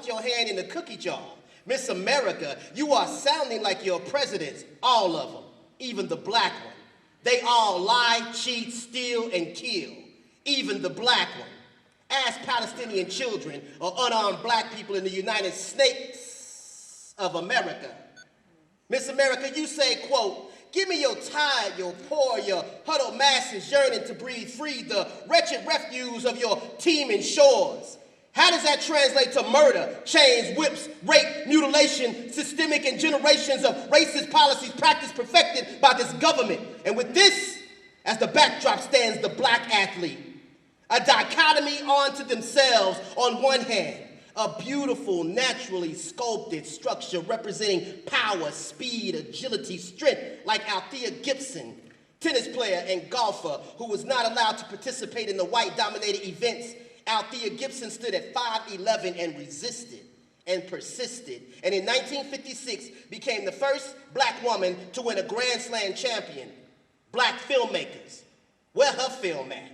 put your hand in the cookie jar. Miss America, you are sounding like your presidents, all of them, even the black one. They all lie, cheat, steal, and kill, even the black one. Ask Palestinian children or unarmed black people in the United States of America. Miss America, you say, quote, give me your tired, your poor, your huddled masses yearning to breathe free, the wretched refuse of your teeming shores. How does that translate to murder, chains, whips, rape, mutilation, systemic and generations of racist policies practiced, perfected by this government? And with this as the backdrop stands the black athlete. A dichotomy onto themselves on one hand, a beautiful, naturally sculpted structure representing power, speed, agility, strength, like Althea Gibson, tennis player and golfer who was not allowed to participate in the white-dominated events. Althea Gibson stood at 5'11" and resisted and persisted, and in 1956 became the first black woman to win a Grand Slam champion. Black filmmakers, where her film at?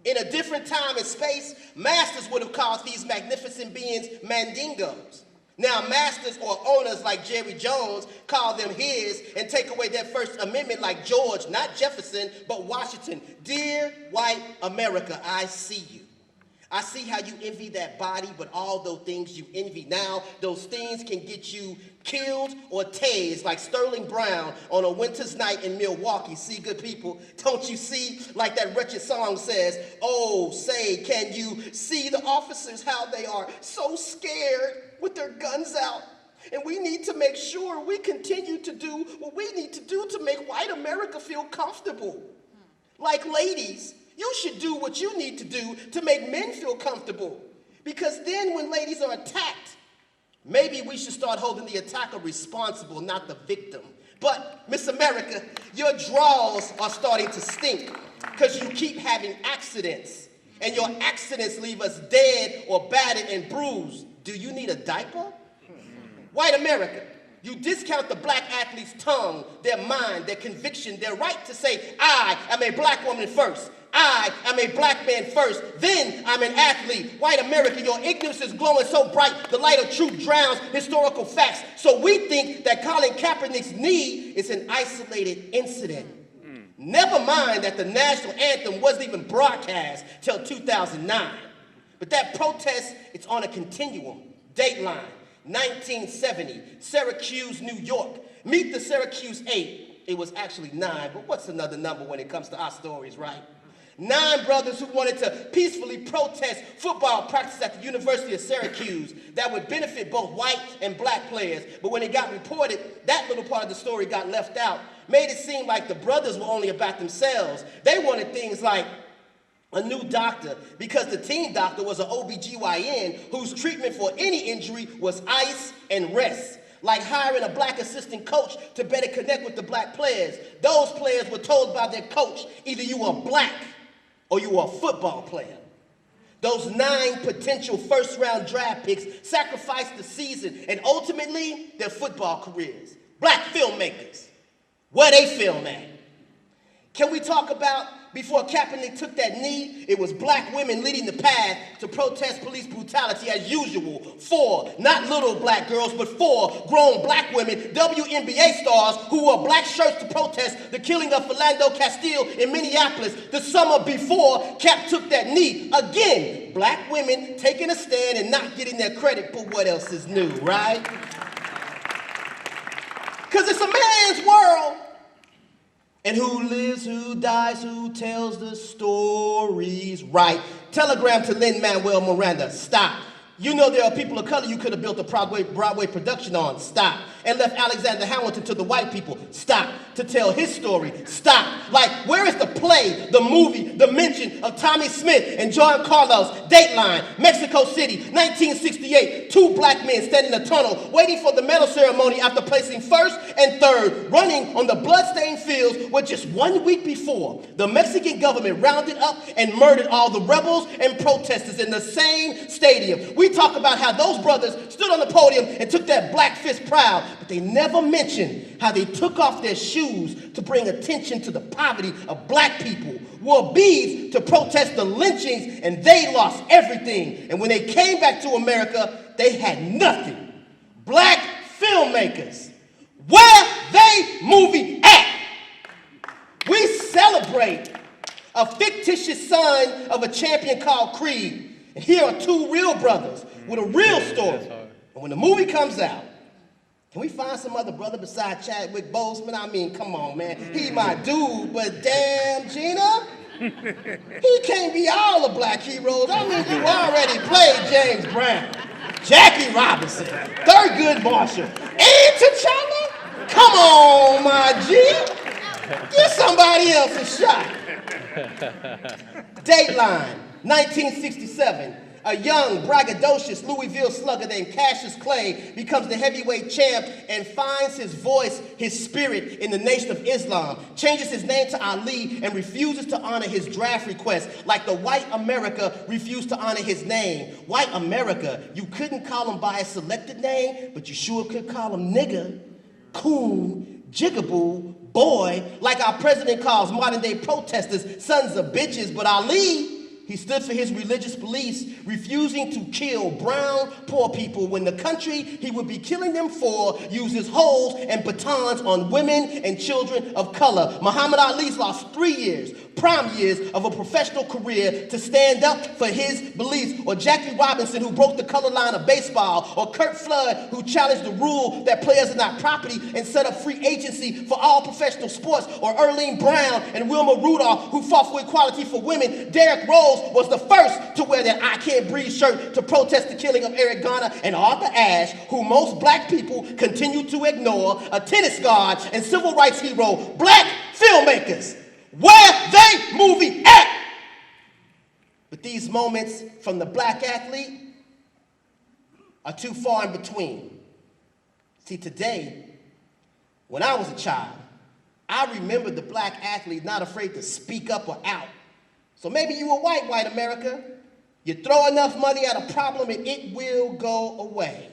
In a different time and space, masters would have called these magnificent beings mandingos. Now masters or owners like Jerry Jones call them his and take away their First Amendment like George, not Jefferson, but Washington. Dear white America, I see you. I see how you envy that body, but all those things you envy now, those things can get you killed or tased like Sterling Brown on a winter's night in Milwaukee. See, good people, don't you see? Like that wretched song says, oh, say, can you see the officers, how they are so scared with their guns out? And we need to make sure we continue to do what we need to do to make white America feel comfortable. Like ladies, you should do what you need to do to make men feel comfortable. Because then when ladies are attacked, maybe we should start holding the attacker responsible, not the victim. But, Miss America, your draws are starting to stink because you keep having accidents. And your accidents leave us dead or battered and bruised. Do you need a diaper? White America, you discount the black athlete's tongue, their mind, their conviction, their right to say, I am a black woman first. I am a black man first, then I'm an athlete. White America, your ignorance is glowing so bright, the light of truth drowns historical facts. So we think that Colin Kaepernick's knee is an isolated incident. Never mind that the national anthem wasn't even broadcast till 2009. But that protest, it's on a continuum. Dateline, 1970, Syracuse, New York. Meet the Syracuse 8. It was actually 9, but what's another number when it comes to our stories, right? 9 brothers who wanted to peacefully protest football practice at the University of Syracuse that would benefit both white and black players. But when it got reported, that little part of the story got left out, made it seem like the brothers were only about themselves. They wanted things like a new doctor because the team doctor was an OBGYN whose treatment for any injury was ice and rest. Like hiring a black assistant coach to better connect with the black players. Those players were told by their coach, either you are black or you are a football player. Those 9 potential first-round draft picks sacrificed the season and ultimately their football careers. Black filmmakers, where they film at? Can we talk about before Kaepernick took that knee, it was black women leading the path to protest police brutality as usual. 4, not little black girls, but 4 grown black women, WNBA stars who wore black shirts to protest the killing of Philando Castile in Minneapolis the summer before Cap took that knee. Again, black women taking a stand and not getting their credit for what else is new, right? Because it's a man's world. And who lives, who dies, who tells the stories right. Telegram to Lin-Manuel Miranda, stop. You know there are people of color you could have built a Broadway production on, stop. And left Alexander Hamilton to the white people, stop. To tell his story, stop. Like, where is the play, the movie, the mention of Tommy Smith and John Carlos? Dateline, Mexico City, 1968. 2 black men stand in a tunnel waiting for the medal ceremony after placing 1st and 3rd, running on the bloodstained fields where just 1 week before, the Mexican government rounded up and murdered all the rebels and protesters in the same stadium. We talk about how those brothers stood on the podium and took that black fist proud, but they never mentioned how they took off their shoes to bring attention to the poverty of black people, wore beads to protest the lynchings, and they lost everything. And when they came back to America, they had nothing. Black filmmakers, where they movie at? We celebrate a fictitious son of a champion called Creed. And here are two real brothers with a real story. And when the movie comes out, can we find some other brother besides Chadwick Boseman? I mean, come on, man. He my dude, but damn, Gina, he can't be all the black heroes. I mean, you already played James Brown, Jackie Robinson, Thurgood Marshall, and T'Challa? Come on, my G. Give somebody else a shot. Dateline, 1967. A young, braggadocious Louisville slugger named Cassius Clay becomes the heavyweight champ and finds his voice, his spirit in the Nation of Islam, changes his name to Ali, and refuses to honor his draft request like the white America refused to honor his name. White America, you couldn't call him by a selected name, but you sure could call him nigger, coon, jigaboo, boy, like our president calls modern-day protesters sons of bitches. But Ali, he stood for his religious beliefs, refusing to kill brown poor people when the country he would be killing them for uses hoes and batons on women and children of color. Muhammad Ali's lost 3 years, prime years of a professional career to stand up for his beliefs. Or Jackie Robinson, who broke the color line of baseball. Or Kurt Flood, who challenged the rule that players are not property and set up free agency for all professional sports. Or Earlene Brown and Wilma Rudolph, who fought for equality for women. Derrick Rose was the first to wear that I Can't Breathe shirt to protest the killing of Eric Garner. And Arthur Ashe, who most black people continue to ignore, a tennis guard and civil rights hero. Black filmmakers, where they movie at? But these moments from the black athlete are too far in between. See, today, when I was a child, I remember the black athlete not afraid to speak up or out. So maybe you were white America. You throw enough money at a problem and it will go away.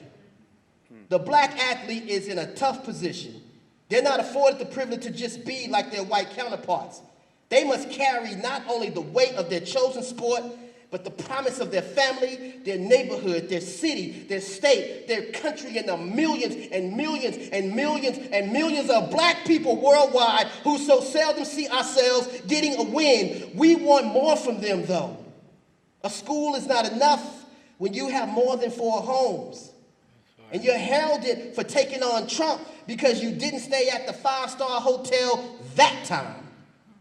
The black athlete is in a tough position. They're not afforded the privilege to just be like their white counterparts. They must carry not only the weight of their chosen sport, but the promise of their family, their neighborhood, their city, their state, their country, and the millions and millions and millions and millions of black people worldwide who so seldom see ourselves getting a win. We want more from them, though. A school is not enough when you have more than 4 homes. And you're heralded for taking on Trump because you didn't stay at the 5-star hotel that time,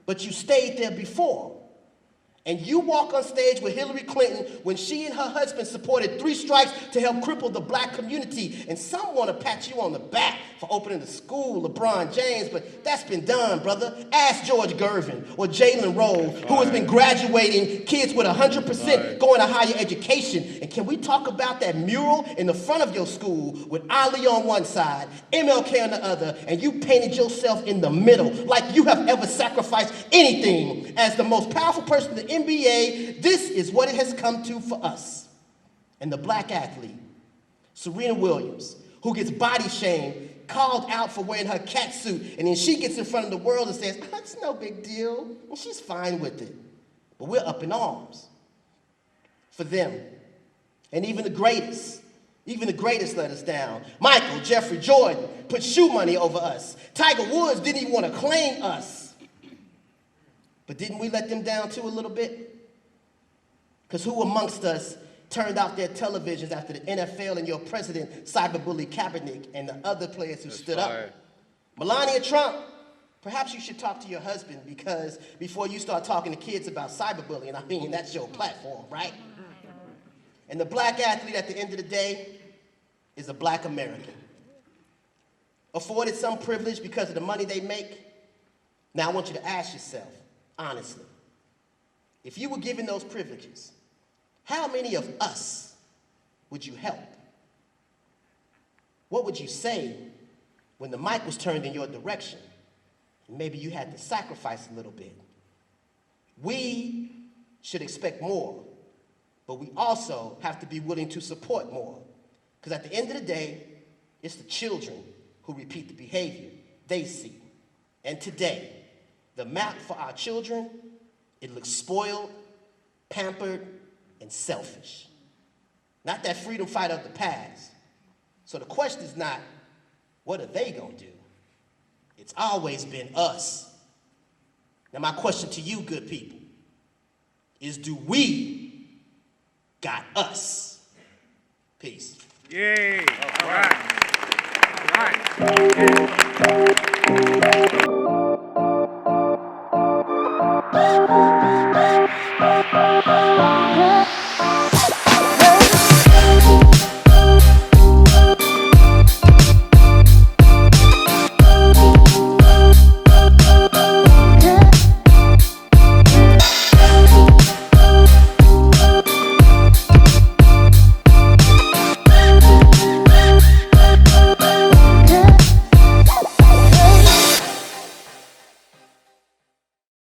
but you stayed there before. And you walk on stage with Hillary Clinton when she and her husband supported 3 strikes to help cripple the black community. And some want to pat you on the back for opening the school, LeBron James, but that's been done, brother. Ask George Gervin or Jalen Rose, who has been graduating kids with 100% going to higher education. And can we talk about that mural in the front of your school with Ali on one side, MLK on the other, and you painted yourself in the middle like you have ever sacrificed anything as the most powerful person in the NBA? This is what it has come to for us. And the black athlete, Serena Williams, who gets body shamed, called out for wearing her cat suit, and then she gets in front of the world and says, oh, it's no big deal, and she's fine with it. But we're up in arms for them. And even the greatest let us down. Michael, Jeffrey, Jordan put shoe money over us. Tiger Woods didn't even want to claim us. But didn't we let them down too a little bit? Because who amongst us turned off their televisions after the NFL and your president cyberbullied Kaepernick and the other players who stood up? Melania Trump, perhaps you should talk to your husband, because before you start talking to kids about cyberbullying, I mean, that's your platform, right? And the black athlete at the end of the day is a black American. Afforded some privilege because of the money they make. Now I want you to ask yourself, honestly, if you were given those privileges, how many of us would you help? What would you say when the mic was turned in your direction and maybe you had to sacrifice a little bit? We should expect more, but we also have to be willing to support more. Because at the end of the day, it's the children who repeat the behavior they see. And today, the map for our children, it looks spoiled, pampered, and selfish. not that freedom fighter of the past. So the question is not, what are they gonna do? It's always been us. Now my question to you, good people, is do we got us? Peace. Yay. All right. All right.